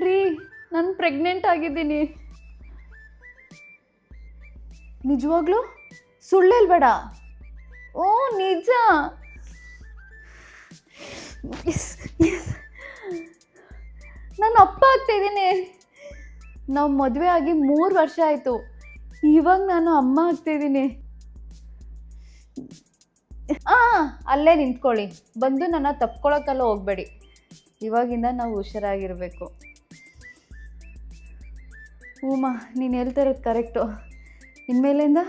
ರೀ, ನಾನು ಪ್ರೆಗ್ನೆಂಟ್ ಆಗಿದ್ದೀನಿ. ನಿಜವಾಗ್ಲೂ? ಸುಳ್ಳು ಹೇಳ್ಬೇಡ. ಓ ನಿಜ. ನಾನು ಅಪ್ಪ ಆಗ್ತಿದ್ದೀನಿ. ನಾವು ಮದುವೆ ಆಗಿ 3 ವರ್ಷ ಆಯಿತು. ಇವಾಗ ನಾನು ಅಮ್ಮ ಆಗ್ತಿದ್ದೀನಿ. ಅಲ್ಲೇ ನಿಂತ್ಕೊಳ್ಳಿ. ಬಂದು ನನ್ನ ತಪ್ಕೊಳಕ್ಕೆಲ್ಲ ಹೋಗ್ಬೇಡಿ. ಇವಾಗಿಂದ ನಾವು ಹುಷಾರಾಗಿರಬೇಕು. ಹೂಮಾ, ನೀನು ಹೇಳ್ತಾ ಇರೋದು ಕರೆಕ್ಟು. ಇನ್ಮೇಲಿಂದ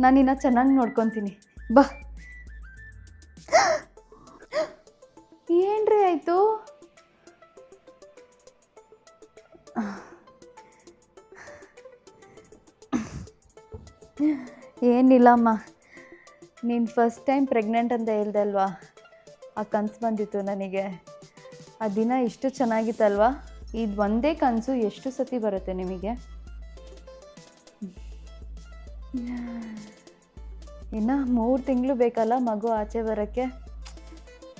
ನಾನು ನಿನ್ನ ಚೆನ್ನಾಗಿ ನೋಡ್ಕೊತೀನಿ. ಬಾ. ಏನ್ರಿ ಆಯಿತು? ಏನಿಲ್ಲಮ್ಮ, ನೀನು ಫಸ್ಟ್ ಟೈಮ್ ಪ್ರೆಗ್ನೆಂಟ್ ಅಂತ ಹೇಳ್ದೆ ಅಲ್ವಾ, ಆ ಕನಸು ಬಂದಿತ್ತು ನನಗೆ. ಆ ದಿನ ಎಷ್ಟು ಚೆನ್ನಾಗಿತ್ತಲ್ವಾ. ಇದು ಒಂದೇ ಕನಸು ಎಷ್ಟು ಸತಿ ಬರುತ್ತೆ ನಿಮಗೆ? ಇನ್ನು 3 ತಿಂಗಳು ಬೇಕಲ್ಲ ಮಗು ಆಚೆ ಬರೋಕ್ಕೆ.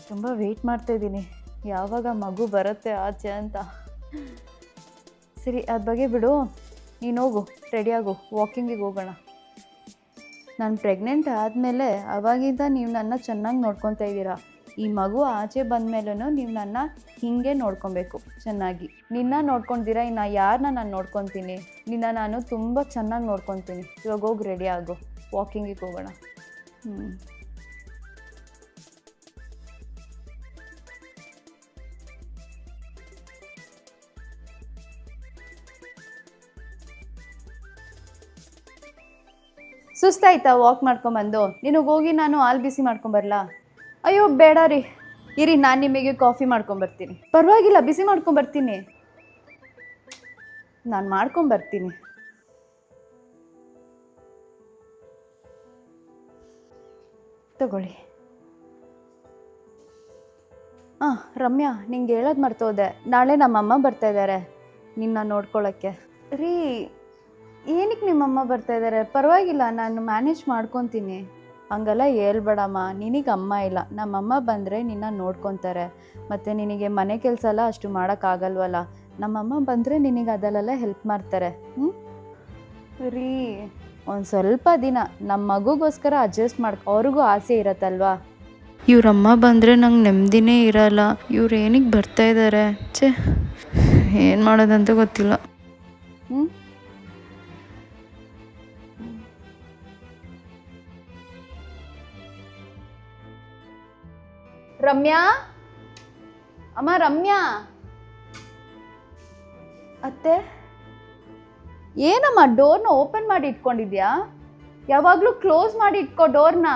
ತುಂಬ ವೆಯ್ಟ್ ಮಾಡ್ತಾಯಿದ್ದೀನಿ, ಯಾವಾಗ ಮಗು ಬರುತ್ತೆ ಆಚೆ ಅಂತ. ಸರಿ, ಅದ್ರ ಬಗ್ಗೆ ಬಿಡು. ನೀನು ಹೋಗು, ರೆಡಿಯಾಗು, ವಾಕಿಂಗಿಗೆ ಹೋಗೋಣ. ನಾನು ಪ್ರೆಗ್ನೆಂಟ್ ಆದಮೇಲೆ ಅವಾಗಿಂದ ನೀವು ನನ್ನ ಚೆನ್ನಾಗಿ ನೋಡ್ಕೊತಾ ಇದ್ದೀರಾ. ಈ ಮಗು ಆಚೆ ಬಂದಮೇಲೂ ನೀವು ನನ್ನ ಹೀಗೆ ನೋಡ್ಕೊಬೇಕು ಚೆನ್ನಾಗಿ. ನಿನ್ನ ನೋಡ್ಕೊತೀರಾ, ಇನ್ನು ಯಾರನ್ನ ನಾನು ನೋಡ್ಕೊತೀನಿ? ನಿನ್ನ ನಾನು ತುಂಬ ಚೆನ್ನಾಗಿ ನೋಡ್ಕೊತೀನಿ. ಇವಾಗ ಹೋಗಿ ರೆಡಿ ಆಗು, ವಾಕಿಂಗಿಗೆ ಹೋಗೋಣ. ಸುಸ್ತಾಯ್ತಾ ವಾಕ್ ಮಾಡ್ಕೊಂಬಂದು? ನಿನಗೆ ಹೋಗಿ ನಾನು ಹಾಲು ಬಿಸಿ ಮಾಡ್ಕೊಂಬರಲಾ? ಅಯ್ಯೋ ಬೇಡ ರೀ, ಇರಿ, ನಾನು ನಿಮಗೆ ಕಾಫಿ ಮಾಡ್ಕೊಂಬರ್ತೀನಿ. ಪರವಾಗಿಲ್ಲ, ಬಿಸಿ ಮಾಡ್ಕೊಂಬರ್ತೀನಿ. ನಾನು ಮಾಡ್ಕೊಂಬರ್ತೀನಿ. ತಗೊಳ್ಳಿ. ರಮ್ಯಾ, ನಿಂಗೆ ಹೇಳೋದು ಮರ್ತೋದೆ. ನಾಳೆ ನಮ್ಮಮ್ಮ ಬರ್ತಾ ಇದ್ದಾರೆ ನಿನ್ನ ನೋಡ್ಕೊಳ್ಳೋಕ್ಕೆ. ರೀ, ಏನಕ್ಕೆ ನಿಮ್ಮಮ್ಮ ಬರ್ತಾ ಇದ್ದಾರೆ? ಪರವಾಗಿಲ್ಲ, ನಾನು ಮ್ಯಾನೇಜ್ ಮಾಡ್ಕೊತೀನಿ. ಹಂಗೆಲ್ಲ ಹೇಳ್ಬೇಡಮ್ಮ, ನಿನಗೆ ಅಮ್ಮ ಇಲ್ಲ. ನಮ್ಮಮ್ಮ ಬಂದರೆ ನಿನ್ನ ನೋಡ್ಕೊತಾರೆ. ಮತ್ತು ನಿನಗೆ ಮನೆ ಕೆಲಸ ಎಲ್ಲ ಅಷ್ಟು ಮಾಡೋಕ್ಕಾಗಲ್ವಲ್ಲ. ನಮ್ಮಮ್ಮ ಬಂದರೆ ನಿನಗೆ ಅದರಲ್ಲೆಲ್ಲ ಹೆಲ್ಪ್ ಮಾಡ್ತಾರೆ. ರೀ, ಒಂದು ಸ್ವಲ್ಪ ದಿನ ನಮ್ಮ ಮಗುಗೋಸ್ಕರ ಅಡ್ಜಸ್ಟ್ ಅವ್ರಿಗೂ ಆಸೆ ಇರತ್ತಲ್ವಾ. ಇವ್ರಮ್ಮ ಬಂದರೆ ನಂಗೆ ನೆಮ್ಮದಿನೇ ಇರಲ್ಲ. ಇವ್ರು ಏನಕ್ಕೆ ಬರ್ತಾ ಇದ್ದಾರೆ? ಏನು ಮಾಡೋದಂತ ಗೊತ್ತಿಲ್ಲ. ರಮ್ಯಾ, ಅಮ್ಮ ರಮ್ಯಾ. ಅತ್ತೆ, ಏನಮ್ಮ ಡೋರ್ನ ಓಪನ್ ಮಾಡಿ ಇಟ್ಕೊಂಡಿದ್ಯಾ? ಯಾವಾಗಲೂ ಕ್ಲೋಸ್ ಮಾಡಿ ಇಟ್ಕೋ ಡೋರ್ನ.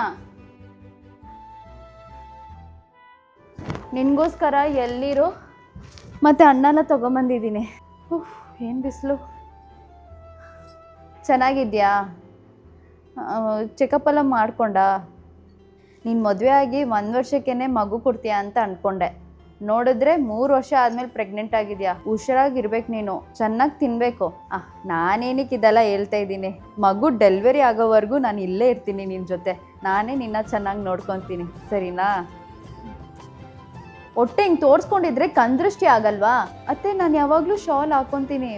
ನಿನಗೋಸ್ಕರ ಎಲ್ಲಿರು ಮತ್ತು ಹಣ್ಣೆಲ್ಲ ತೊಗೊಂಬಂದಿದ್ದೀನಿ. ಏನು ಬಿಸಿಲು. ಚೆನ್ನಾಗಿದ್ಯಾ? ಚೆಕಪ್ ಎಲ್ಲ ಮಾಡ್ಕೊಂಡ? ನೀನು ಮದುವೆ ಆಗಿ 1 ವರ್ಷಕ್ಕೇ ಮಗು ಕೊಡ್ತೀಯಾ ಅಂತ ಅಂದ್ಕೊಂಡೆ. ನೋಡಿದ್ರೆ 3 ವರ್ಷ ಆದಮೇಲೆ ಪ್ರೆಗ್ನೆಂಟ್ ಆಗಿದೆಯಾ. ಹುಷಾರಾಗಿರ್ಬೇಕು ನೀನು, ಚೆನ್ನಾಗಿ ತಿನ್ನಬೇಕು. ನಾನೇನಕ್ಕೆ ಇದೆಲ್ಲ ಹೇಳ್ತಾ ಇದ್ದೀನಿ? ಮಗು ಡೆಲಿವರಿ ಆಗೋವರೆಗೂ ನಾನು ಇಲ್ಲೇ ಇರ್ತೀನಿ ನಿನ್ನ ಜೊತೆ. ನಾನೇ ನಿನ್ನ ಚೆನ್ನಾಗಿ ನೋಡ್ಕೊತೀನಿ, ಸರಿನಾ? ಹೊಟ್ಟೆ ಹಿಂಗೆ ತೋರಿಸ್ಕೊಂಡಿದ್ರೆ ಕಣ್ದೃಷ್ಟಿ ಆಗಲ್ವಾ? ಅತ್ತೆ, ನಾನು ಯಾವಾಗಲೂ ಶಾಲ್ ಹಾಕ್ಕೊತೀನಿ.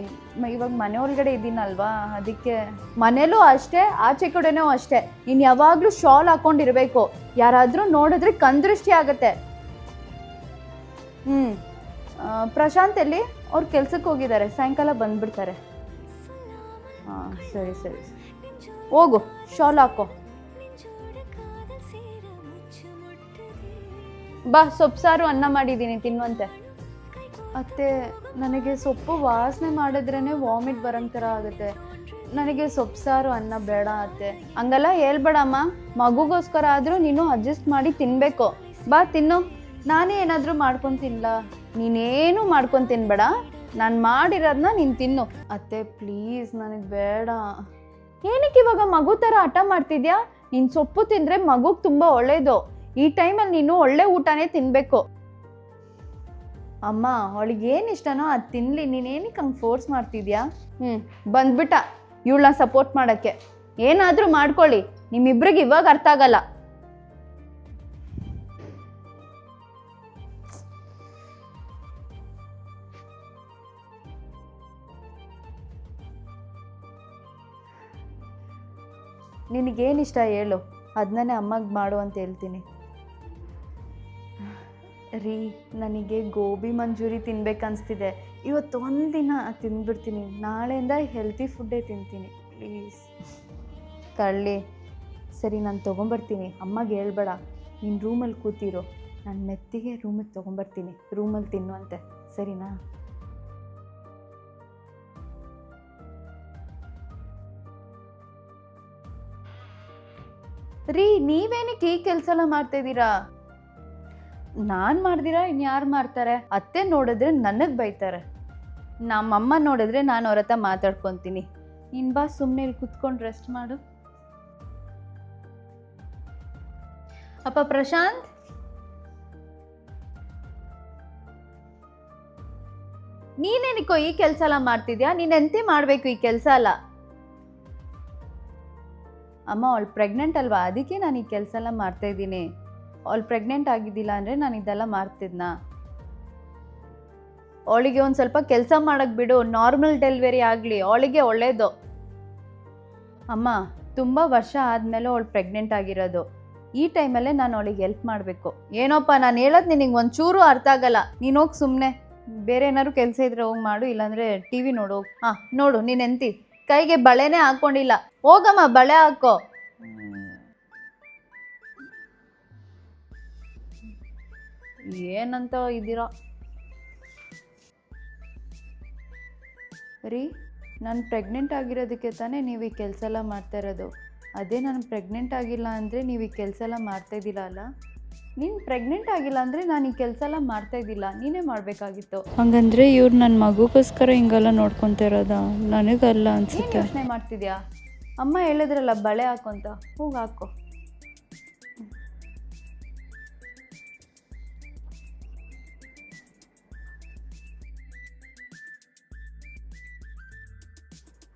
ಇವಾಗ ಮನೆ ಒಳಗಡೆ ಇದ್ದೀನಲ್ವಾ, ಅದಕ್ಕೆ. ಮನೇಲೂ ಅಷ್ಟೇ, ಆಚೆ ಕಡೆನೂ ಅಷ್ಟೇ. ನೀನು ಯಾವಾಗಲೂ ಶಾಲ್ ಹಾಕ್ಕೊಂಡಿರ್ಬೇಕು. ಯಾರಾದರೂ ನೋಡಿದ್ರೆ ಕಣ್ದೃಷ್ಟಿ ಆಗತ್ತೆ. ಪ್ರಶಾಂತ್ ಎಲ್ಲಿ? ಅವ್ರು ಕೆಲ್ಸಕ್ಕೆ ಹೋಗಿದ್ದಾರೆ, ಸಾಯಂಕಾಲ ಬಂದುಬಿಡ್ತಾರೆ. ಸರಿ ಸರಿ, ಹೋಗು, ಶಾಲ್ ಹಾಕೋ. ಬಾ, ಸೊಪ್ಪು ಸಾರು ಅನ್ನ ಮಾಡಿದ್ದೀನಿ, ತಿನ್ನುವಂತೆ. ಅತ್ತೆ, ನನಗೆ ಸೊಪ್ಪು ವಾಸನೆ ಮಾಡಿದ್ರೇ ವಾಮಿಟ್ ಬರೋಂಗ್ ಥರ ಆಗುತ್ತೆ. ನನಗೆ ಸೊಪ್ಪು ಸಾರು ಅನ್ನ ಬೇಡ ಅತ್ತೆ. ಹಂಗೆಲ್ಲ ಹೇಳ್ಬೇಡಮ್ಮ. ಮಗುಗೋಸ್ಕರ ಆದರೂ ನೀನು ಅಡ್ಜಸ್ಟ್ ಮಾಡಿ ತಿನ್ನಬೇಕು. ಬಾ ತಿನ್ನು. ನಾನೇ ಏನಾದರೂ ಮಾಡ್ಕೊಂಡು ತಿನ್ನಲ? ನೀನೇನು ಮಾಡ್ಕೊಂಡು ತಿನ್ಬೇಡ, ನಾನು ಮಾಡಿರೋದನ್ನ ನೀನು ತಿನ್ನು. ಅತ್ತೆ ಪ್ಲೀಸ್, ನನಗೆ ಬೇಡ. ಏನಕ್ಕೆ ಇವಾಗ ಮಗು ಥರ ಹಠ ಮಾಡ್ತಿದ್ಯಾ? ನೀನು ಸೊಪ್ಪು ತಿಂದರೆ ಮಗುಗೆ ತುಂಬ ಒಳ್ಳೆಯದು. ಈ ಟೈಮಲ್ಲಿ ನೀನು ಒಳ್ಳೆ ಊಟನೇ ತಿನ್ನಬೇಕು. ಅಮ್ಮ, ಅವಳಿಗೆ ಏನು ಇಷ್ಟನೋ ಅದು ತಿನ್ನಲಿ. ನೀನೇನಕ್ಕೆ ಹಂಗೆ ಫೋರ್ಸ್ ಮಾಡ್ತಿದ್ಯಾ? ಬಂದ್ಬಿಟ್ಟ ಇವಳನ್ನ ಸಪೋರ್ಟ್ ಮಾಡೋಕ್ಕೆ. ಏನಾದರೂ ಮಾಡ್ಕೊಳ್ಳಿ, ನಿಮ್ಮಿಬ್ರಿಗೆ ಇವಾಗ ಅರ್ಥ ಆಗಲ್ಲ. ನಿನಗೇನಿಷ್ಟ ಹೇಳು, ಅದನ್ನೇ ಅಮ್ಮಗೆ ಮಾಡು ಅಂತ ಹೇಳ್ತೀನಿ. ರೀ, ನನಗೆ ಗೋಬಿ ಮಂಚೂರಿ ತಿನ್ಬೇಕನ್ನಿಸ್ತಿದೆ. ಇವತ್ತು ಒಂದಿನ ತಿಂದ್ಬಿಡ್ತೀನಿ, ನಾಳೆಯಿಂದ ಹೆಲ್ತಿ ಫುಡ್ಡೇ ತಿಂತೀನಿ ಪ್ಲೀಸ್. ಕಳ್ಳಿ, ಸರಿ ನಾನು ತೊಗೊಂಬರ್ತೀನಿ, ಅಮ್ಮಗೆ ಹೇಳ್ಬೇಡ. ನೀನು ರೂಮಲ್ಲಿ ಕೂತಿರು, ನಾನು ಮೆತ್ತಿಗೆ ರೂಮಿಗೆ ತೊಗೊಂಬರ್ತೀನಿ, ರೂಮಲ್ಲಿ ತಿನ್ನುವಂತೆ, ಸರಿನಾ? ರೀ, ನೀವೇನಕ್ಕೆ ಈ ಕೆಲಸ ಎಲ್ಲ ಮಾಡ್ತಾಯಿದ್ದೀರಾ? ನಾನು ಮಾಡ್ದಿರಾ ಇನ್ಯಾರು ಮಾಡ್ತಾರೆ? ಅತ್ತೆ ನೋಡಿದ್ರೆ ನನಗೆ ಬೈತಾರೆ, ನಮ್ಮಮ್ಮ ನೋಡಿದ್ರೆ ನಾನು ಅವ್ರ ಹತ್ರ ಮಾತಾಡ್ಕೊತೀನಿ. ನೀನು ಬಾ, ಸುಮ್ಮನೆ ಇಲ್ಲಿ ಕುತ್ಕೊಂಡು ರೆಸ್ಟ್ ಮಾಡು. ಅಪ್ಪ ಪ್ರಶಾಂತ್, ನೀನೇನಿಕೋ ಈ ಕೆಲಸ ಎಲ್ಲ ಮಾಡ್ತಿದ್ಯಾ? ನೀನು ಎಂತೆ ಮಾಡಬೇಕು ಈ ಕೆಲಸ ಅಲ್ಲ. ಅಮ್ಮ ಅವಳು ಪ್ರೆಗ್ನೆಂಟ್ ಅಲ್ವಾ, ಅದಕ್ಕೆ ನಾನು ಈ ಕೆಲಸ ಎಲ್ಲ ಮಾಡ್ತಾಯಿದ್ದೀನಿ. ಅವಳು ಪ್ರೆಗ್ನೆಂಟ್ ಆಗಿದ್ದಿಲ್ಲ ಅಂದರೆ ನಾನು ಇದೆಲ್ಲ ಮಾಡ್ತಿದ್ನಾ? ಅವಳಿಗೆ ಒಂದು ಸ್ವಲ್ಪ ಕೆಲಸ ಮಾಡೋಕ್ಕೆ ಬಿಡು, ನಾರ್ಮಲ್ ಡೆಲಿವರಿ ಆಗಲಿ, ಅವಳಿಗೆ ಒಳ್ಳೇದು. ಅಮ್ಮ, ತುಂಬ ವರ್ಷ ಆದಮೇಲೆ ಅವಳು ಪ್ರೆಗ್ನೆಂಟ್ ಆಗಿರೋದು, ಈ ಟೈಮಲ್ಲೇ ನಾನು ಅವಳಿಗೆ ಹೆಲ್ಪ್ ಮಾಡಬೇಕು. ಏನೋಪ್ಪ ನಾನು ಹೇಳೋದು ನಿನಗೆ ಒಂಚೂರು ಅರ್ಥ ಆಗಲ್ಲ. ನೀನು ಹೋಗಿ ಸುಮ್ಮನೆ ಬೇರೆ ಏನಾದ್ರು ಕೆಲಸ ಇದ್ರೆ ಹೋಗಿ ಮಾಡು, ಇಲ್ಲಾಂದರೆ ಟಿ ವಿ ನೋಡು. ಹಾಂ ನೋಡು, ನೀನು ಎಂತಿ ಕೈಗೆ ಬಳೆನೇ ಹಾಕ್ಕೊಂಡಿಲ್ಲ, ಹೋಗಮ್ಮ ಬಳೆ ಹಾಕೋ. ಏನಂತ ಇದ್ದೀರಾ ರೀ? ನಾನು ಪ್ರೆಗ್ನೆಂಟ್ ಆಗಿರೋದಕ್ಕೆ ತಾನೇ ನೀವು ಈ ಕೆಲಸ ಎಲ್ಲ ಮಾಡ್ತಾ ಇರೋದು. ಅದೇ ನಾನು ಪ್ರೆಗ್ನೆಂಟ್ ಆಗಿಲ್ಲ ಅಂದರೆ ನೀವು ಈ ಕೆಲಸ ಎಲ್ಲ ಮಾಡ್ತಾಯಿದ್ದಿಲ್ಲ ಅಲ್ಲ? ನೀನು ಪ್ರೆಗ್ನೆಂಟ್ ಆಗಿಲ್ಲ ಅಂದರೆ ನಾನು ಈ ಕೆಲಸ ಎಲ್ಲ ಮಾಡ್ತಾಯಿದ್ದಿಲ್ಲ, ನೀನೇ ಮಾಡಬೇಕಾಗಿತ್ತು. ಹಂಗಂದ್ರೆ ಇವ್ರು ನನ್ನ ಮಗುಗೋಸ್ಕರ ಹಿಂಗೆಲ್ಲ ನೋಡ್ಕೊತಾ ಇರೋದ? ನನಗಲ್ಲ ಅನ್ಸುತ್ತೆ. ಯೋಚನೆ ಮಾಡ್ತಿದ್ಯಾ? ಅಮ್ಮ ಹೇಳಿದ್ರಲ್ಲ ಬಳೆ ಹಾಕೊಂತ, ಹೋಗಿ ಹಾಕೋ.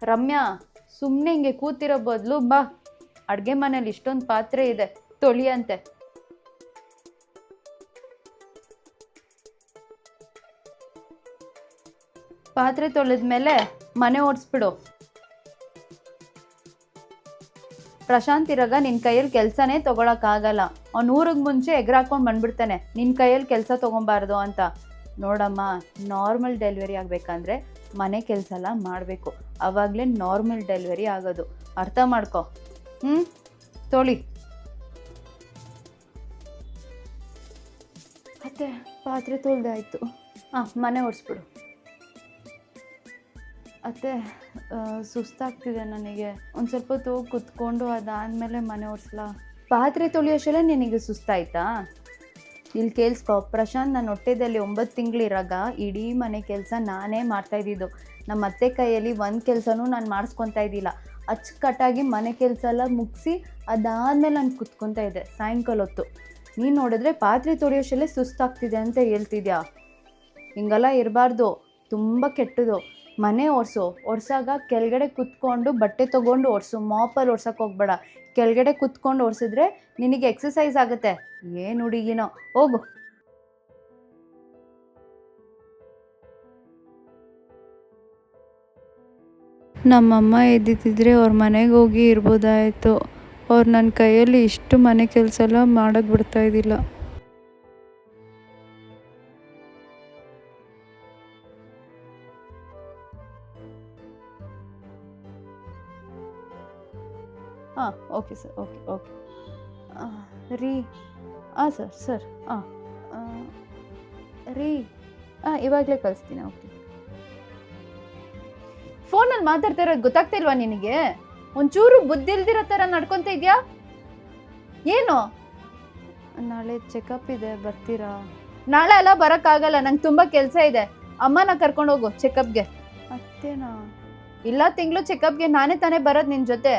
ರಮ್ಯಾ, ಸುಮ್ಮನೆ ಹಿಂಗೆ ಕೂತಿರೋ ಬದಲು ಬಾ, ಅಡುಗೆ ಮನೇಲಿ ಇಷ್ಟೊಂದು ಪಾತ್ರೆ ಇದೆ, ತೊಳಿಯಂತೆ. ಪಾತ್ರೆ ತೊಳೆದ್ಮೇಲೆ ಮನೆ ಓಡಿಸ್ಬಿಡು. ಪ್ರಶಾಂತ್ ಇರಾಗ ನಿನ್ನ ಕೈಯಲ್ಲಿ ಕೆಲಸನೇ ತೊಗೊಳಕ್ಕಾಗಲ್ಲ. ಅವ್ನು ಊರಿಗೆ ಮುಂಚೆ ಎಗ್ರಾಕೊಂಡು ಬಂದ್ಬಿಡ್ತಾನೆ, ನಿನ್ನ ಕೈಯಲ್ಲಿ ಕೆಲಸ ತೊಗೊಬಾರ್ದು ಅಂತ. ನೋಡಮ್ಮ, ನಾರ್ಮಲ್ ಡೆಲಿವರಿ ಆಗಬೇಕಂದ್ರೆ ಮನೆ ಕೆಲಸ ಎಲ್ಲ ಮಾಡಬೇಕು, ಆವಾಗಲೇ ನಾರ್ಮಲ್ ಡೆಲಿವರಿ ಆಗೋದು, ಅರ್ಥ ಮಾಡ್ಕೊ. ತೊಳಿ. ಮತ್ತೆ ಪಾತ್ರೆ ತೊಳ್ದೆ ಆಯಿತು. ಮನೆ ಓಡಿಸ್ಬಿಡು. ಅತ್ತೆ, ಸುಸ್ತಾಗ್ತಿದೆ ನನಗೆ, ಒಂದು ಸ್ವಲ್ಪ ಹೊತ್ತು ಹೋಗಿ ಕುತ್ಕೊಂಡು ಅದಾದಮೇಲೆ ಮನೆ ಒರೆಸ್ಲಾ? ಪಾತ್ರೆ ತೊಳೆಯೋಷ್ಟೆಲ್ಲ ನಿನಗೆ ಸುಸ್ತಾಯ್ತಾ? ಇಲ್ಲಿ ಕೇಳಿಸ್ಕೊ ಪ್ರಶಾಂತ್, ನನ್ನ ಹೊಟ್ಟೆದಲ್ಲಿ 9 ತಿಂಗಳಿರಾಗ ಇಡೀ ಮನೆ ಕೆಲಸ ನಾನೇ ಮಾಡ್ತಾಯಿದ್ದಿದ್ದು. ನಮ್ಮ ಅತ್ತೆ ಕೈಯಲ್ಲಿ ಒಂದು ಕೆಲಸನೂ ನಾನು ಮಾಡಿಸ್ಕೊತಾ ಇದ್ದಿಲ್ಲ. ಅಚ್ಚುಕಟ್ಟಾಗಿ ಮನೆ ಕೆಲಸ ಎಲ್ಲ ಮುಗಿಸಿ ಅದಾದಮೇಲೆ ನಾನು ಕುತ್ಕೊತಾ ಇದ್ದೆ ಸಾಯಂಕಾಲ ಹೊತ್ತು. ನೀನು ನೋಡಿದ್ರೆ ಪಾತ್ರೆ ತೊಳೆಯೋಷ್ಟೆಲ್ಲ ಸುಸ್ತಾಗ್ತಿದೆ ಅಂತ ಹೇಳ್ತಿದ್ಯಾ? ಹಿಂಗೆಲ್ಲ ಇರಬಾರ್ದು, ತುಂಬ ಕೆಟ್ಟದು. ಮನೆ ಒರೆಸಾಗ ಕೆಳಗಡೆ ಕುತ್ಕೊಂಡು ಬಟ್ಟೆ ತೊಗೊಂಡು ಒರೆಸು, ಮಾಪಲ್ಲಿ ಒರ್ಸೋಕೆ ಹೋಗ್ಬೇಡ. ಕೆಳಗಡೆ ಕುತ್ಕೊಂಡು ಒರೆಸಿದ್ರೆ ನಿನಗೆ ಎಕ್ಸಸೈಸ್ ಆಗುತ್ತೆ. ಏನು ಹುಡುಗಿನೋ, ಹೋಗು. ನಮ್ಮಮ್ಮ ಎದ್ದಿದ್ದರೆ ಅವ್ರ ಮನೆಗೆ ಹೋಗಿ ಇರ್ಬೋದಾಯಿತು. ಅವ್ರು ನನ್ನ ಕೈಯಲ್ಲಿ ಇಷ್ಟು ಮನೆ ಕೆಲಸ ಎಲ್ಲ ಮಾಡೋಕ್ಕೆ ಬಿಡ್ತಾಯಿದ್ದಿಲ್ಲ. ಓಕೆ ಸರ್, ಓಕೆ ರೀ. ಸರ್ ರೀ, ಇವಾಗಲೇ ಕಳಿಸ್ತೀನಿ. ಓಕೆ. ಫೋನಲ್ಲಿ ಮಾತಾಡ್ತಾ ಇರೋದು ಗೊತ್ತಾಗ್ತಿಲ್ವಾ ನಿನಗೆ? ಒಂಚೂರು ಬುದ್ಧಿ ಇಲ್ದಿರೋ ಥರ ನಡ್ಕೊತ ಇದೆಯಾ? ಏನು? ನಾಳೆ ಚೆಕಪ್ ಇದೆ, ಬರ್ತೀರಾ? ನಾಳೆ ಎಲ್ಲ ಬರೋಕ್ಕಾಗಲ್ಲ, ನಂಗೆ ತುಂಬ ಕೆಲಸ ಇದೆ. ಅಮ್ಮನ ಕರ್ಕೊಂಡು ಹೋಗು ಚೆಕಪ್ಗೆ. ಅತ್ತೇನಾ? ಇಲ್ಲ, ತಿಂಗಳು ಚೆಕಪ್ಗೆ ನಾನೇ ತಾನೇ ಬರೋದು ನಿನ್ನ ಜೊತೆ.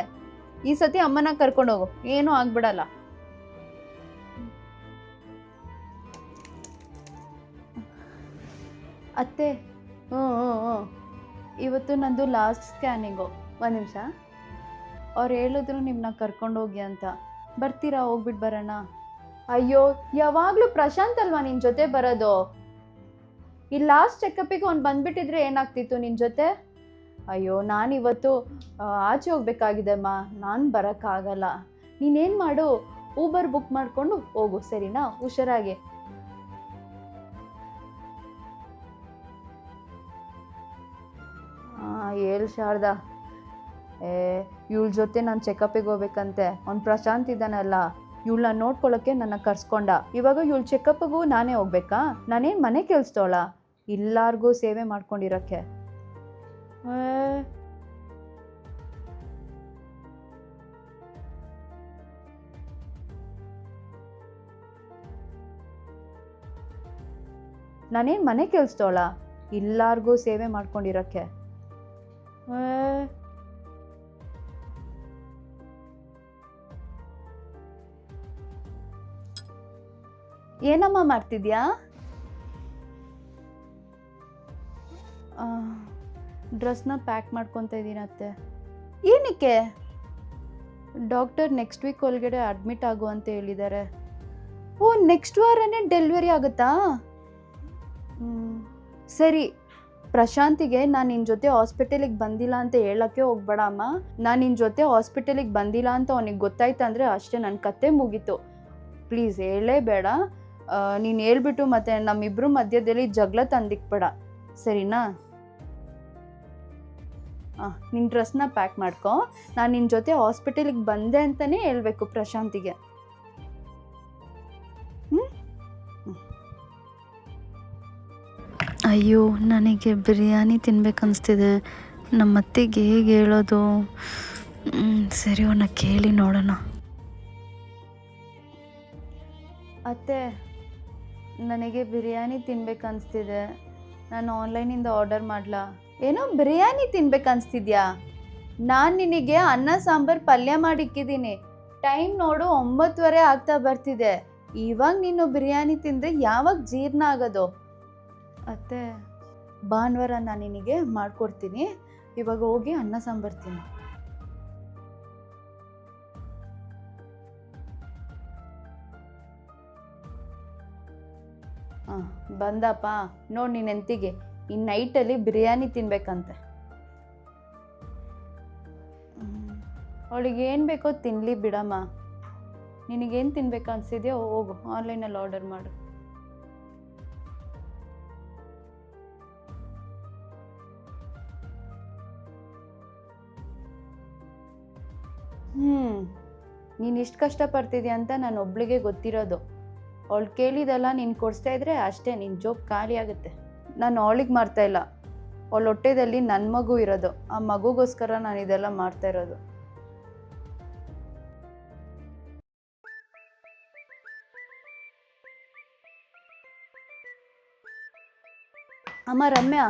ಈ ಸತಿ ಅಮ್ಮನ ಕರ್ಕೊಂಡು ಹೋಗು, ಏನೂ ಆಗ್ಬಿಡಲ್ಲ. ಅತ್ತೆ, ಇವತ್ತು ನಂದು ಲಾಸ್ಟ್ ಸ್ಕ್ಯಾನಿಂಗು. ಒಂದು ನಿಮಿಷ. ಅವ್ರು ಹೇಳಿದ್ರು ನಿಮ್ಮನ್ನ ಕರ್ಕೊಂಡು ಹೋಗಿ ಅಂತ. ಬರ್ತೀರಾ? ಹೋಗ್ಬಿಟ್ಟು ಬರೋಣ. ಅಯ್ಯೋ, ಯಾವಾಗಲೂ ಪ್ರಶಾಂತ್ ಅಲ್ವಾ ನಿನ್ನ ಜೊತೆ ಬರೋದು? ಈ ಲಾಸ್ಟ್ ಚೆಕಪ್ಪಿಗೆ ಅವ್ನು ಬಂದ್ಬಿಟ್ಟಿದ್ರೆ ಏನಾಗ್ತಿತ್ತು ನಿನ್ನ ಜೊತೆ? ಅಯ್ಯೋ ನಾನಿವತ್ತು ಆಚೆ ಹೋಗ್ಬೇಕಾಗಿದೆ ಅಮ್ಮ, ನಾನು ಬರೋಕ್ಕಾಗಲ್ಲ. ನೀನೇನು ಮಾಡು, ಊಬರ್ ಬುಕ್ ಮಾಡಿಕೊಂಡು ಹೋಗು, ಸರಿನಾ? ಹುಷಾರಾಗಿ. ಹೇಳು ಶಾರದಾ. ಇವಳ ಜೊತೆ ನಾನು ಚೆಕಪ್ಪಿಗೆ ಹೋಗ್ಬೇಕಂತೆ. ಅವ್ನು ಪ್ರಶಾಂತ್ ಇದ್ದಾನಲ್ಲ, ಇವಳನ್ನ ನೋಡ್ಕೊಳ್ಳೋಕ್ಕೆ ನನ್ನ ಕರ್ಸ್ಕೊಂಡ. ಇವಾಗ ಇವಳು ಚೆಕಪ್ಪಿಗೂ ನಾನೇ ಹೋಗ್ಬೇಕಾ? ನಾನೇನು ಮನೆ ಕೆಲ್ಸದೋಳ ಎಲ್ಲಾರ್ಗೂ ಸೇವೆ ಮಾಡ್ಕೊಂಡಿರೋಕ್ಕೆ? ನಾನೇನು ಮನೆ ಕೆಲ್ಸದೋಳ ಎಲ್ಲಾರ್ಗೂ ಸೇವೆ ಮಾಡ್ಕೊಂಡಿರೋಕ್ಕೆ? ಏನಮ್ಮ ಮಾಡ್ತಿದ್ಯಾ? ಡ್ರೆಸ್ನ ಪ್ಯಾಕ್ ಮಾಡ್ಕೊತಾ ಇದ್ದೀನಿ ಅತ್ತೆ. ಏನಕ್ಕೆ? ಡಾಕ್ಟರ್ ನೆಕ್ಸ್ಟ್ ವೀಕ್ ಒಳಗಡೆ ಅಡ್ಮಿಟ್ ಆಗು ಅಂತ ಹೇಳಿದ್ದಾರೆ. ಓ, ನೆಕ್ಸ್ಟ್ ವಾರನೇ ಡೆಲಿವರಿ ಆಗುತ್ತಾ? ಸರಿ, ಪ್ರಶಾಂತಿಗೆ ನಾನು ನಿನ್ನ ಜೊತೆ ಹಾಸ್ಪಿಟಲಿಗೆ ಬಂದಿಲ್ಲ ಅಂತ ಹೇಳೋಕ್ಕೆ ಹೋಗ್ಬೇಡ ಅಮ್ಮ. ನಾನು ನಿನ್ನ ಜೊತೆ ಹಾಸ್ಪಿಟಲಿಗೆ ಬಂದಿಲ್ಲ ಅಂತ ಅವನಿಗೆ ಗೊತ್ತಾಯ್ತಂದರೆ ಅಷ್ಟೇ, ನನ್ನ ಕತೆ ಮುಗೀತು. ಪ್ಲೀಸ್ ಹೇಳಲೇಬೇಡ. ನೀನು ಹೇಳ್ಬಿಟ್ಟು ಮತ್ತೆ ನಮ್ಮಿಬ್ಬರು ಮಧ್ಯದಲ್ಲಿ ಜಗಳ ತಂದಿಕ್ಬೇಡ, ಸರಿನಾ? ನಿನ್ನ ಡ್ರೆಸ್ನ ಪ್ಯಾಕ್ ಮಾಡ್ಕೊ. ನಾನು ನಿನ್ನ ಜೊತೆ ಹಾಸ್ಪಿಟಲಿಗೆ ಬಂದೆ ಅಂತಲೇ ಹೇಳಬೇಕು ಪ್ರಶಾಂತಿಗೆ. ಅಯ್ಯೋ, ನನಗೆ ಬಿರಿಯಾನಿ ತಿನ್ಬೇಕನ್ನಿಸ್ತಿದೆ. ನಮ್ಮ ಅತ್ತೆಗೆ ಹೇಗೆ ಹೇಳೋದು? ಸರಿ, ಅವನ್ನ ಕೇಳಿ ನೋಡೋಣ. ಅತ್ತೆ, ನನಗೆ ಬಿರಿಯಾನಿ ತಿನ್ಬೇಕನ್ನಿಸ್ತಿದೆ. ನಾನು ಆನ್ಲೈನಿಂದ ಆರ್ಡರ್ ಮಾಡಲಾ? ಏನೋ ಬಿರಿಯಾನಿ ತಿನ್ಬೇಕನ್ನಿಸ್ತಿದ್ಯಾ? ನಾನು ನಿನಗೆ ಅನ್ನ ಸಾಂಬಾರು ಪಲ್ಯ ಮಾಡಿಕ್ಕಿದ್ದೀನಿ. ಟೈಮ್ ನೋಡು 9:30 ಆಗ್ತಾ ಬರ್ತಿದೆ. ಇವಾಗ ನೀನು ಬಿರಿಯಾನಿ ತಿಂದರೆ ಯಾವಾಗ ಜೀರ್ಣ ಆಗೋದು? ಅತ್ತೆ, ಭಾನುವಾರ ನಾನು ನಿನಗೆ ಮಾಡಿಕೊಡ್ತೀನಿ. ಇವಾಗ ಹೋಗಿ ಅನ್ನ ಸಾಂಬಾರು ತಿನ್ನು. ಬಂದಪ್ಪ ನೋಡಿ ನಿನ್ನ ಹೆಂಡತಿಗೆ ಈ ನೈಟಲ್ಲಿ ಬಿರಿಯಾನಿ ತಿನ್ಬೇಕಂತೆ. ಅವಳಿಗೆ ಏನು ಬೇಕೋ ತಿನ್ನಲಿ ಬಿಡಮ್ಮ. ನಿನಗೇನು ತಿನ್ಬೇಕು ಅನಿಸಿದೆಯೋ ಹೋಗು, ಆನ್ಲೈನಲ್ಲಿ ಆರ್ಡರ್ ಮಾಡು. ನೀನು ಇಷ್ಟು ಕಷ್ಟಪಡ್ತಿದ್ಯಾ ಅಂತ ನಾನು ಒಬ್ಳಿಗೆ ಗೊತ್ತಿರೋದು. ಅವಳು ಕೇಳಿದಲ್ಲ ನೀನು ಕೊಡಿಸ್ತಾ ಇದ್ರೆ ಅಷ್ಟೇ, ನಿನ್ನ ಜೋಬ್ ಖಾಲಿ ಆಗುತ್ತೆ. ನಾನು ಅವಳಿಗೆ ಮಾಡ್ತಾಯಿಲ್ಲ, ಅವಳ ಹೊಟ್ಟೆದಲ್ಲಿ ನನ್ನ ಮಗು ಇರೋದು. ಆ ಮಗುಗೋಸ್ಕರ ನಾನು ಇದೆಲ್ಲ ಮಾಡ್ತಾ ಇರೋದು. ಅಮ್ಮ ರಮ್ಯಾ,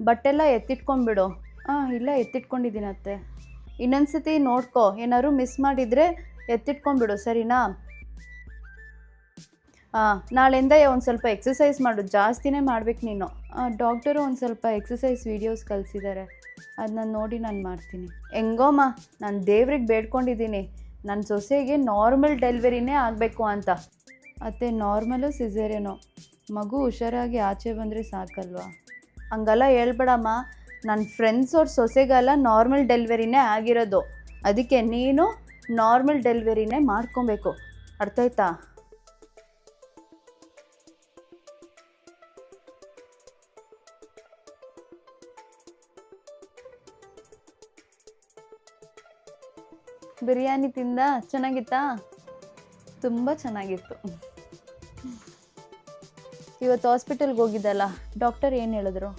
ಬಟ್ಟೆಲ್ಲ ಎತ್ತಿಟ್ಕೊಂಡ್ಬಿಡು. ಇಲ್ಲ ಎತ್ತಿಟ್ಕೊಂಡಿದ್ದೀನಿ ಅತ್ತೆ. ಇನ್ನೊಂದ್ಸತಿ ನೋಡ್ಕೊ, ಏನಾದ್ರು ಮಿಸ್ ಮಾಡಿದರೆ ಎತ್ತಿಟ್ಕೊಂಡ್ಬಿಡು, ಸರಿನಾ? ನಾಳೆಯಿಂದ ಒಂದು ಸ್ವಲ್ಪ ಎಕ್ಸಸೈಸ್ ಮಾಡು, ಜಾಸ್ತಿನೇ ಮಾಡ್ಬೇಕು ನೀನು. ಡಾಕ್ಟರು ಒಂದು ಸ್ವಲ್ಪ ಎಕ್ಸಸೈಸ್ ವೀಡಿಯೋಸ್ ಕಳಿಸಿದ್ದಾರೆ, ಅದನ್ನ ನೋಡಿ ನಾನು ಮಾಡ್ತೀನಿ. ಹೆಂಗೋಮ್ಮ, ನಾನು ದೇವ್ರಿಗೆ ಬೇಡ್ಕೊಂಡಿದ್ದೀನಿ ನನ್ನ ಸೊಸೆಗೆ ನಾರ್ಮಲ್ ಡೆಲಿವರಿನೇ ಆಗಬೇಕು ಅಂತ. ಅತ್ತೆ, ನಾರ್ಮಲು ಸಿಸೇರಿಯನೋ, ಮಗು ಹುಷಾರಾಗಿ ಆಚೆ ಬಂದರೆ ಸಾಕಲ್ವಾ? ಹಂಗೆಲ್ಲ ಹೇಳ್ಬೇಡಮ್ಮ. ನನ್ನ ಫ್ರೆಂಡ್ಸ್ ಅವ್ರ ಸೊಸೆಗೆಲ್ಲ ನಾರ್ಮಲ್ ಡೆಲಿವರಿನೇ ಆಗಿರೋದು. ಅದಕ್ಕೆ ನೀನು ನಾರ್ಮಲ್ ಡೆಲಿವರಿನೇ ಮಾಡ್ಕೊಬೇಕು, ಅರ್ಥ ಆಯ್ತಾ? ಬಿರಿಯಾನಿ ತಿಂದ? ಚೆನ್ನಾಗಿತ್ತಾ? ತುಂಬ ಚೆನ್ನಾಗಿತ್ತು. ಇವತ್ತು ಹಾಸ್ಪಿಟಲ್ಗೆ ಹೋಗಿದ್ದಲ್ಲ, ಡಾಕ್ಟರ್ ಏನು ಹೇಳಿದ್ರು?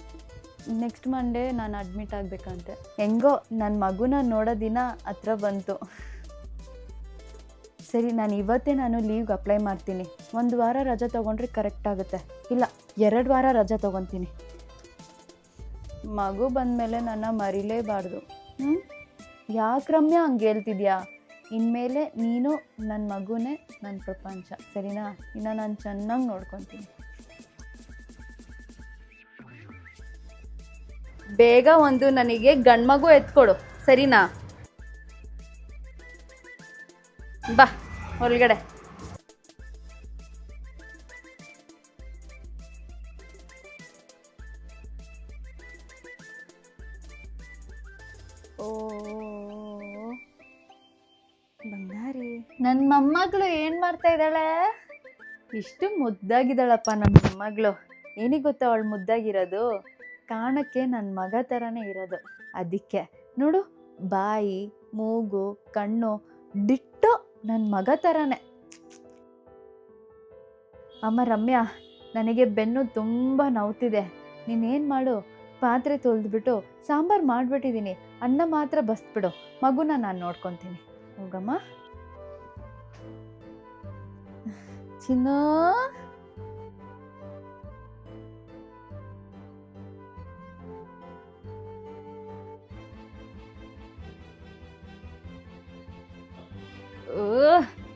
ನೆಕ್ಸ್ಟ್ ಮಂಡೇ ನಾನು ಅಡ್ಮಿಟ್ ಆಗಬೇಕಂತೆ. ಹೆಂಗೋ ನನ್ನ ಮಗುನ ನೋಡೋ ದಿನ ಹತ್ರ ಬಂತು. ಸರಿ, ನಾನು ಲೀವ್ಗೆ ಅಪ್ಲೈ ಮಾಡ್ತೀನಿ. 1 ವಾರ ರಜೆ ತೊಗೊಂಡ್ರೆ ಕರೆಕ್ಟ್ ಆಗುತ್ತೆ. ಇಲ್ಲ, 2 ವಾರ ರಜೆ ತೊಗೊತೀನಿ. ಮಗು ಬಂದಮೇಲೆ ನನ್ನ ಮರಿಲೇಬಾರ್ದು. ಯಾಕೆ ರಮ್ಯಾ ಹಂಗೆ ಹೇಳ್ತಿದ್ಯಾ? ಇನ್ಮೇಲೆ ನೀನು ನನ್ನ ಮಗುನೇ ನನ್ನ ಪ್ರಪಂಚ, ಸರಿನಾ? ಇನ್ನು ನಾನು ಚೆನ್ನಾಗಿ ನೋಡ್ಕೊತೀನಿ. ಬೇಗ ಒಂದು ನನಗೆ ಗಂಡ್ಮಗು ಎತ್ಕೊಡು, ಸರಿನಾ? ಬಾ ಒಳಗಡೆ. ನನ್ನ ಮೊಮ್ಮಗಳು ಏನು ಮಾಡ್ತಾ ಇದ್ದಾಳೆ? ಇಷ್ಟು ಮುದ್ದಾಗಿದ್ದಾಳಪ್ಪ ನನ್ನ ಮೊಮ್ಮಗಳು. ಏನಿಗೆ ಗೊತ್ತಾ ಅವಳು ಮುದ್ದಾಗಿರೋದು? ಕಾಣಕ್ಕೆ ನನ್ನ ಮಗ ಥರನೇ ಇರೋದು. ಅದಕ್ಕೆ ನೋಡು, ಬಾಯಿ, ಮೂಗು, ಕಣ್ಣು ಡಿಟ್ಟೋ ನನ್ನ ಮಗ ಥರನೇ. ಅಮ್ಮ ರಮ್ಯಾ, ನನಗೆ ಬೆನ್ನು ತುಂಬ ನೋವ್ತಿದೆ. ನೀನೇನು ಮಾಡು, ಪಾತ್ರೆ ತೊಳೆದ್ಬಿಟ್ಟು ಸಾಂಬಾರು ಮಾಡಿಬಿಟ್ಟಿದ್ದೀನಿ, ಅನ್ನ ಮಾತ್ರ ಬಸ್ಬಿಡು, ಮಗುನ ನಾನು ನೋಡ್ಕೊತೀನಿ. ಹೋಗಮ್ಮ. ಚಿನ್ನು,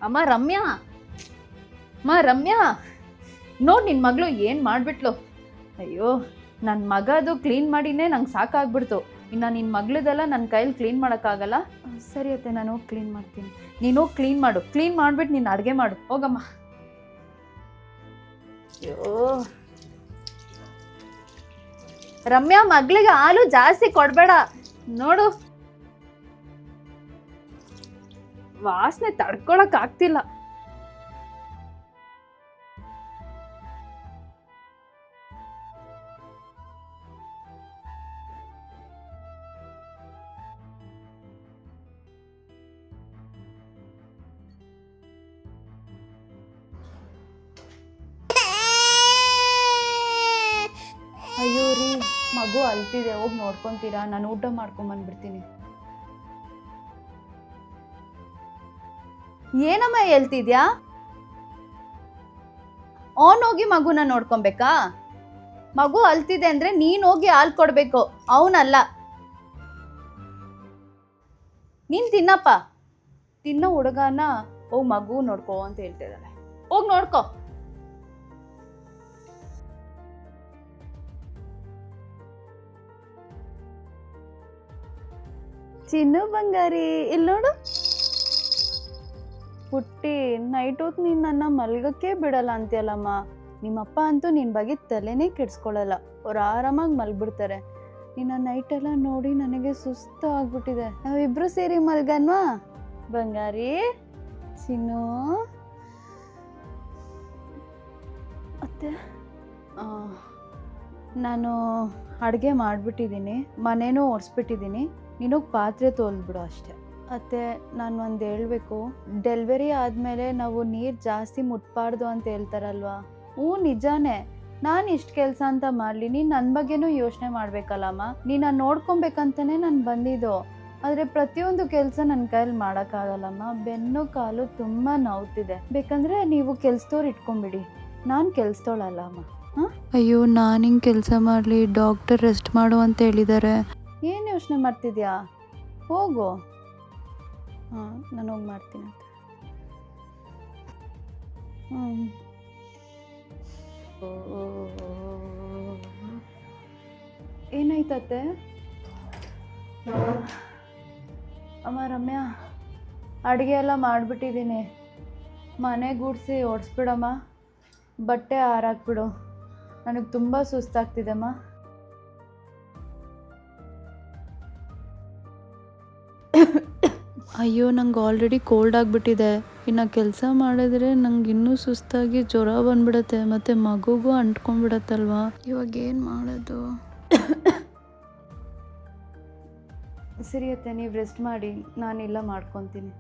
ಅಮ್ಮ ರಮ್ಯಾ, ಅಮ್ಮ ರಮ್ಯಾ, ನೋಡಿ ನಿನ್ನ ಮಗಳು ಏನು ಮಾಡಿಬಿಟ್ಲು. ಅಯ್ಯೋ, ನನ್ನ ಮಗ ಅದು ಕ್ಲೀನ್ ಮಾಡಿನೇ ನಂಗೆ ಸಾಕಾಗ್ಬಿಡ್ತು. ಇನ್ನು ನಿನ್ನ ಮಗಳದೆಲ್ಲ ನನ್ನ ಕೈಲಿ ಕ್ಲೀನ್ ಮಾಡೋಕ್ಕಾಗಲ್ಲ. ಸರಿ ಅತ್ತೆ, ನಾನು ಹೋಗಿ ಕ್ಲೀನ್ ಮಾಡ್ತೀನಿ. ನೀನು ಹೋಗಿ ಕ್ಲೀನ್ ಮಾಡು, ಕ್ಲೀನ್ ಮಾಡಿಬಿಟ್ಟು ನೀನು ಅಡುಗೆ ಮಾಡು. ಹೋಗಮ್ಮ. ಅಯ್ಯೋ ರಮ್ಯಾ, ಮಗಳಿಗೆ ಹಾಲು ಜಾಸ್ತಿ ಕೊಡಬೇಡ. ನೋಡು, ವಾಸನೆ ತಡ್ಕೊಳಕ್ ಆಗ್ತಿಲ್ಲ. ಅಯ್ಯೋ ರೀ, ಮಗು ಅಳ್ತಿದೆ, ಹೋಗಿ ನೋಡ್ಕೊಂತೀರಾ? ನಾನು ಊಟ ಮಾಡ್ಕೊಂಬಂದ್ಬಿಡ್ತೀನಿ. ಏನಮ್ಮ ಹೇಳ್ತಿದ್ಯಾ? ಅವನು ಹೋಗಿ ಮಗುನ ನೋಡ್ಕೊಬೇಕಾ? ಮಗು ಅಳ್ತಿದೆ ಅಂದ್ರೆ ನೀನು ಹೋಗಿ ಹಾಲು ಕೊಡ್ಬೇಕು, ಅವನಲ್ಲ. ನೀನು ತಿನ್ನಪ್ಪ, ತಿನ್ನೋ ಹುಡುಗನ ಹೋಗಿ ಮಗು ನೋಡ್ಕೋ ಅಂತ ಹೇಳ್ತಿದ್ದಾಳೆ. ಹೋಗಿ ನೋಡ್ಕೋ. ಚಿನ್ನು ಬಂಗಾರಿ, ಇಲ್ಲಿ ನೋಡು. ಪುಟ್ಟಿ, ನೈಟ್ ಹೊತ್ತು ನೀನು ನನ್ನ ಮಲ್ಗಕ್ಕೆ ಬಿಡಲ್ಲ ಅಂತೀಯಲ್ಲಮ್ಮ. ನಿಮ್ಮಪ್ಪ ಅಂತೂ ನಿನ್ನ ಬಗ್ಗೆ ತಲೆನೇ ಕೆಡ್ಸ್ಕೊಳ್ಳಲ್ಲ, ಅವ್ರು ಆರಾಮಾಗಿ ಮಲ್ಬಿಡ್ತಾರೆ. ನಿನ್ನ ನೈಟೆಲ್ಲ ನೋಡಿ ನನಗೆ ಸುಸ್ತು ಆಗ್ಬಿಟ್ಟಿದೆ. ನಾವಿಬ್ರು ಸೇರಿ ಮಲ್ಗನ್ವಾ ಬಂಗಾರಿ? ಚಿನ್ನು ಮತ್ತೆ ನಾನು ಅಡುಗೆ ಮಾಡಿಬಿಟ್ಟಿದ್ದೀನಿ, ಮನೇನೂ ಒರೆಸ್ಬಿಟ್ಟಿದ್ದೀನಿ. ನೀನೋಗಿ ಪಾತ್ರೆ ತೊಳೆದ್ಬಿಡು ಅಷ್ಟೆ. ಅತ್ತೆ, ನಾನು ಒಂದು ಹೇಳಬೇಕು, ಡೆಲಿವರಿ ಆದಮೇಲೆ ನಾವು ನೀರು ಜಾಸ್ತಿ ಮುಟ್ಬಾರ್ದು ಅಂತ ಹೇಳ್ತಾರಲ್ವಾ? ಹ್ಞೂ ನಿಜಾನೇ. ನಾನು ಇಷ್ಟು ಕೆಲಸ ಅಂತ ಮಾಡಲಿ, ನೀನು ನನ್ನ ಬಗ್ಗೆನೂ ಯೋಚನೆ ಮಾಡಬೇಕಲ್ಲಮ್ಮ. ನೀನು ನೋಡ್ಕೊಬೇಕಂತಲೇ ನಾನು ಬಂದಿದ್ದು. ಆದರೆ ಪ್ರತಿಯೊಂದು ಕೆಲಸ ನನ್ನ ಕೈಯಲ್ಲಿ ಮಾಡೋಕ್ಕಾಗಲ್ಲಮ್ಮ. ಬೆನ್ನು ಕಾಲು ತುಂಬ ನೋವ್ತಿದೆ. ಬೇಕಂದರೆ ನೀವು ಕೆಲಸದವ್ರು ಇಟ್ಕೊಂಬಿಡಿ, ನಾನು ಕೆಲಸದವಳಲ್ಲ ಅಮ್ಮ. ಹಾಂ? ಅಯ್ಯೋ, ನಾನು ಹಿಂಗೆ ಕೆಲಸ ಮಾಡಲಿ? ಡಾಕ್ಟರ್ ರೆಸ್ಟ್ ಮಾಡು ಅಂತ ಹೇಳಿದ್ದಾರೆ. ಏನು ಯೋಚನೆ ಮಾಡ್ತಿದ್ಯಾ? ಹೋಗು. ಹಾಂ, ನಾನು ಹೋಗಿ ಮಾಡ್ತೀನಿ ಅಂತ. ಏನಾಯ್ತತ್ತೆ? ಅಮ್ಮ ರಮ್ಯಾ, ಅಡುಗೆ ಎಲ್ಲ ಮಾಡಿಬಿಟ್ಟಿದ್ದೀನಿ. ಮನೆ ಗುಡಿಸಿ ಒರೆಸ್ಬಿಡಮ್ಮ, ಬಟ್ಟೆ ಹಾರಾಕ್ಬಿಡು. ನನಗೆ ತುಂಬ ಸುಸ್ತಾಗ್ತಿದೆಮ್ಮ. ಅಯ್ಯೋ, ನಂಗೆ ಆಲ್ರೆಡಿ ಕೋಲ್ಡ್ ಆಗಿಬಿಟ್ಟಿದೆ. ಇನ್ನು ಕೆಲಸ ಮಾಡಿದ್ರೆ ನಂಗೆ ಇನ್ನೂ ಸುಸ್ತಾಗಿ ಜ್ವರ ಬಂದ್ಬಿಡತ್ತೆ, ಮತ್ತು ಮಗುಗೂ ಅಂಟ್ಕೊಂಡ್ಬಿಡತ್ತಲ್ವಾ? ಇವಾಗ ಏನು ಮಾಡೋದು? ಸರಿ ಅತ್ತೆ, ನೀವು ರೆಸ್ಟ್ ಮಾಡಿ, ನಾನೆಲ್ಲ ಮಾಡ್ಕೊತೀನಿ.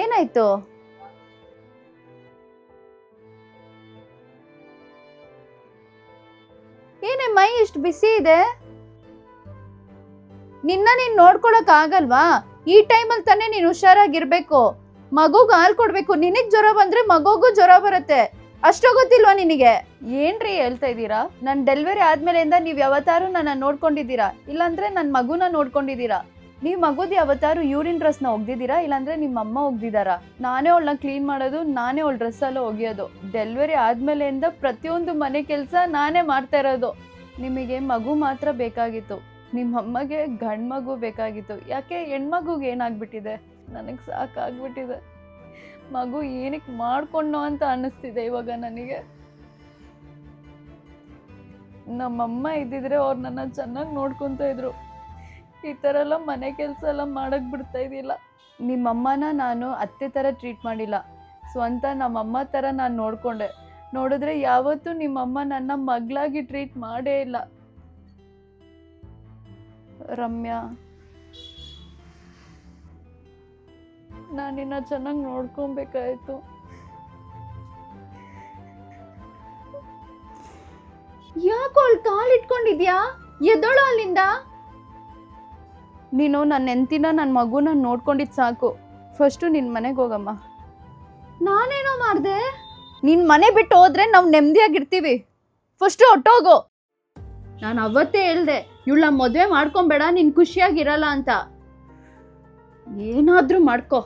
ಏನಾಯ್ತು? ಏನೇ ಮೈ ಇಷ್ಟು ಬಿಸಿ ಇದೆ? ನಿನ್ನ ನೀನ್ ನೋಡ್ಕೊಳಕ್ ಆಗಲ್ವಾ? ಈ ಟೈಮಲ್ಲಿ ತಾನೇ ನೀನು ಹುಷಾರಾಗಿರ್ಬೇಕು. ಮಗುಗ್ ಹಾಲ್ ಕೊಡ್ಬೇಕು. ನಿನಗ್ ಜ್ವರ ಬಂದ್ರೆ ಮಗುಗೂ ಜ್ವರ ಬರುತ್ತೆ. ಅಷ್ಟೋ ಗೊತ್ತಿಲ್ವಾ ನಿನಗೆ? ಏನ್ರಿ ಹೇಳ್ತಾ ಇದ್ದೀರಾ? ನನ್ ಡೆಲಿವರಿ ಆದ್ಮೇಲೆಯಿಂದ ನೀವ್ ಯಾವತ್ತಾರು ನನ್ನ ನೋಡ್ಕೊಂಡಿದ್ದೀರಾ? ಇಲ್ಲಾಂದ್ರೆ ನನ್ ಮಗುನ ನೋಡ್ಕೊಂಡಿದ್ದೀರಾ? ನೀವ್ ಮಗುದ್ ಯಾವತ್ತಾರು ಯೂರಿನ್ ಡ್ರೆಸ್ನ ಒಗ್ದಿದ್ದೀರಾ? ಇಲ್ಲಾಂದ್ರೆ ನಿಮ್ಮ ಅಮ್ಮ ಒಗ್ದಿದಾರಾ? ನಾನೇ ಅವಳನ್ನ ಕ್ಲೀನ್ ಮಾಡೋದು, ನಾನೇ ಅವಳ ಡ್ರೆಸ್ ಎಲ್ಲ ಒಗೆಯೋದು. ಡೆಲಿವರಿ ಆದ್ಮೇಲೆಯಿಂದ ಪ್ರತಿಯೊಂದು ಮನೆ ಕೆಲಸ ನಾನೇ ಮಾಡ್ತಾ ಇರೋದು. ನಿಮಗೆ ಮಗು ಮಾತ್ರ ಬೇಕಾಗಿತ್ತು, ನಿಮ್ಮಮ್ಮಗೆ ಗಂಡು ಮಗು ಬೇಕಾಗಿತ್ತು. ಯಾಕೆ ಹೆಣ್ಮಗುಗೆ ಏನಾಗ್ಬಿಟ್ಟಿದೆ? ನನಗೆ ಸಾಕಾಗ್ಬಿಟ್ಟಿದೆ. ಮಗು ಏನಕ್ಕೆ ಮಾಡ್ಕೊಂಡೋ ಅಂತ ಅನ್ನಿಸ್ತಿದೆ ಇವಾಗ ನನಗೆ. ನಮ್ಮಮ್ಮ ಇದ್ದಿದ್ರೆ ಅವ್ರು ನನ್ನ ಚೆನ್ನಾಗಿ ನೋಡ್ಕೊತ ಇದ್ರು. ಈ ಥರ ಎಲ್ಲ ಮನೆ ಕೆಲಸ ಎಲ್ಲ ಮಾಡಕ್ಕೆ ಬಿಡ್ತಾ ಇದ್ದಿಲ್ಲ. ನಿಮ್ಮಮ್ಮನ ನಾನು ಅತ್ತೆ ಥರ ಟ್ರೀಟ್ ಮಾಡಿಲ್ಲ, ಸ್ವಂತ ನಮ್ಮಮ್ಮ ಥರ ನಾನು ನೋಡಿಕೊಂಡೆ. ನೋಡಿದ್ರೆ ಯಾವತ್ತೂ ನಿಮ್ಮಮ್ಮ ನನ್ನ ಮಗಳಾಗಿ ಟ್ರೀಟ್ ಮಾಡೇ ಇಲ್ಲ. ರಮ್ಯಾ, ನಾನಿನ್ನ ಚೆನ್ನಾಗಿ ನೋಡ್ಕೊಬೇಕಾಯ್ತು. ಯಾಕೋ ಅವಳು ಕಾಲಿಟ್ಕೊಂಡಿದ್ಯಾ? ಎದ್ದೋಳು ಅಲ್ಲಿಂದ. ನೀನು ನನ್ನ ಹೆಂಡ್ತಿನ ನನ್ನ ಮಗುನ ನೋಡ್ಕೊಂಡಿದ್ದು ಸಾಕು. ಫಸ್ಟು ನಿನ್ನ ಮನೆಗೆ ಹೋಗಮ್ಮ. ನಾನೇನೋ ಮಾಡಿದೆ? ನಿನ್ನ ಮನೆ ಬಿಟ್ಟು ಹೋದ್ರೆ ನಾವು ನೆಮ್ಮದಿಯಾಗಿರ್ತೀವಿ. ಫಸ್ಟು ಹೊಟ್ಟೋಗು. ನಾನು ಅವತ್ತೇ ಹೇಳ್ದೆ ಇವಳ ಮದುವೆ ಮಾಡ್ಕೊಂಬೇಡ, ನೀನು ಖುಷಿಯಾಗಿರಲ್ಲ ಅಂತ. ಏನಾದರೂ ಮಾಡ್ಕೊ.